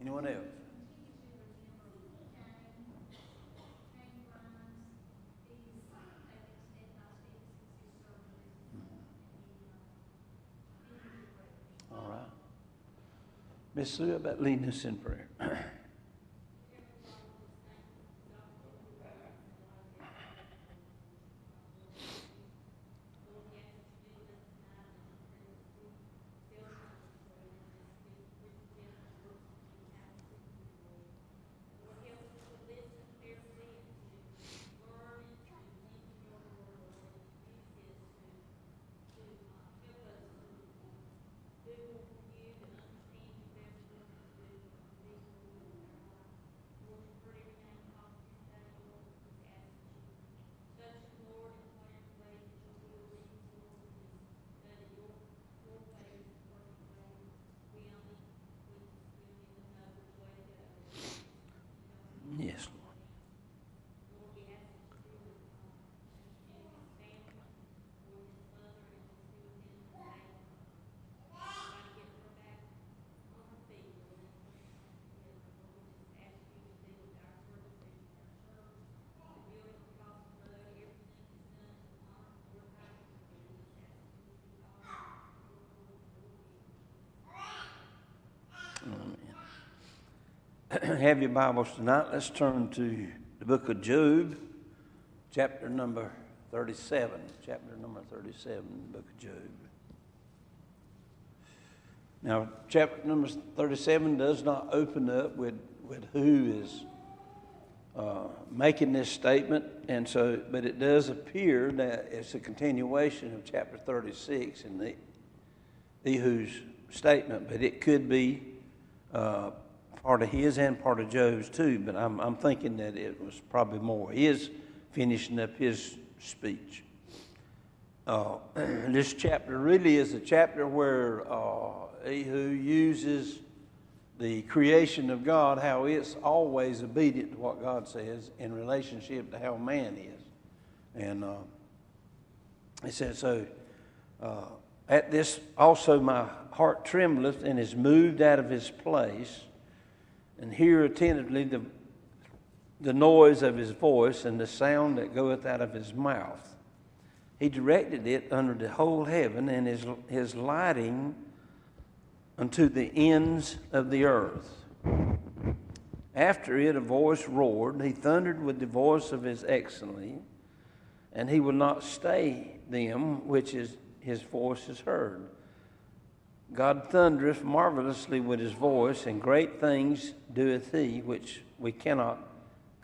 Anyone else? All right. Miss Sue, how about leading us in prayer? Yes, Lord. Have your Bibles tonight. Let's turn to the book of Job, chapter number 37. Chapter number 37, the book of Job. Now, chapter number 37 does not open up with who is making this statement, but it does appear that it's a continuation of chapter 36 in the Ehud's statement, but it could be part of his and part of Job's too, but I'm thinking that it was probably more his finishing up his speech. This chapter really is a chapter where Ehud uses the creation of God, how it's always obedient to what God says in relationship to how man is. And he said, at this also my heart trembleth and is moved out of his place, and hear attentively the noise of his voice and the sound that goeth out of his mouth. He directed it under the whole heaven, and his lighting unto the ends of the earth. After it a voice roared, he thundered with the voice of his excellency, and he will not stay them which his voice is heard. God thundereth marvelously with his voice, and great things doeth he, which we cannot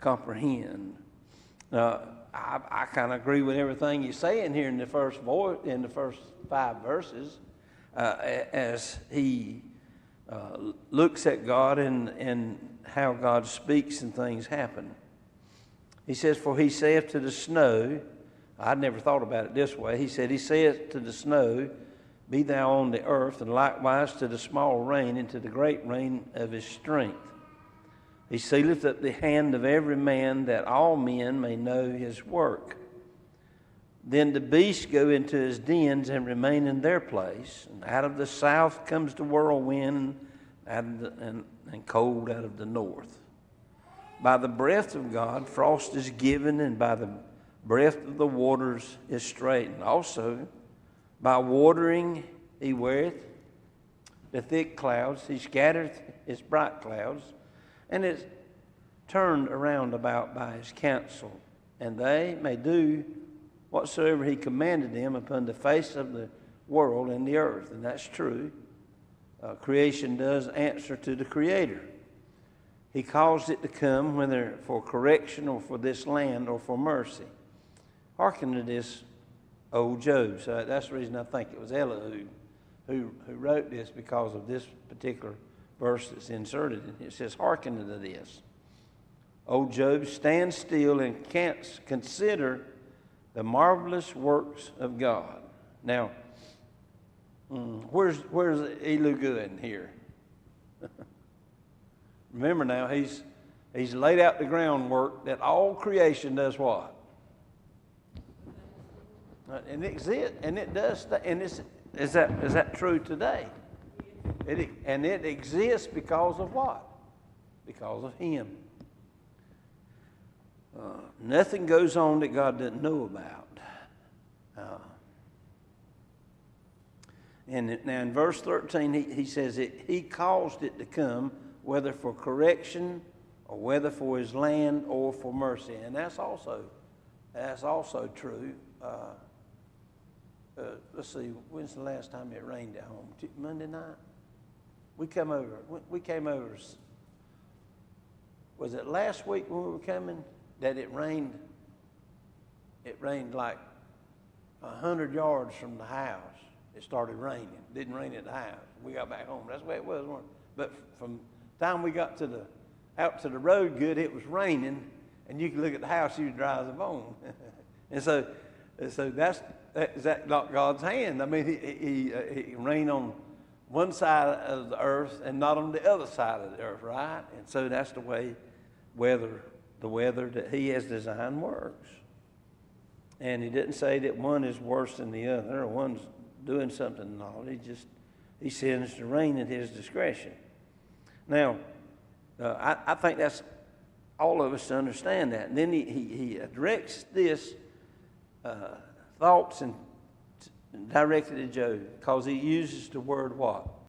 comprehend. Now, I kind of agree with everything he's saying here in the first 5 verses, as he looks at God and how God speaks and things happen. He says, for he saith to the snow, I'd never thought about it this way. He saith to the snow, be thou on the earth, and likewise to the small rain, and to the great rain of his strength. He sealeth up the hand of every man, that all men may know his work. Then the beasts go into his dens and remain in their place. And out of the south comes the whirlwind, and cold out of the north. By the breath of God, frost is given, and by the breath of the waters is straightened. Also, by watering he weareth the thick clouds, he scattereth his bright clouds, and is turned around about by his counsel. And they may do whatsoever he commanded them upon the face of the world and the earth. And that's true. Creation does answer to the Creator. He caused it to come, whether for correction or for this land or for mercy. Hearken to this, O Job. So that's the reason I think it was Elihu who wrote this, because of this particular verse that's inserted in here. It says, hearken to this. O Job, stand still and consider the marvelous works of God. Now, where's Elihu good here? Remember now, he's laid out the groundwork that all creation does what? And it exists, and it does. And is that true today? It exists because of what? because of him. Nothing goes on that God doesn't know about. And now in verse 13, he says he caused it to come, whether for correction or whether for his land or for mercy. And that's also true. Let's see, when's the last time it rained at home? Monday night? We came over. Was it last week when we were coming that it rained? It rained like 100 yards from the house. It started raining. It didn't rain at the house. We got back home. That's the way it was. But from the time we got out to the road good, it was raining, and you could look at the house, you was dry as a bone. and so that's not God's hand. I mean, he rained on one side of the earth and not on the other side of the earth, right? And so that's the way the weather that he has designed works. And he didn't say that one is worse than the other, or one's doing something not. He sends the rain at his discretion. Now, I think that's all of us to understand that. And then he directs this thoughts and directed to Job, because he uses the word what?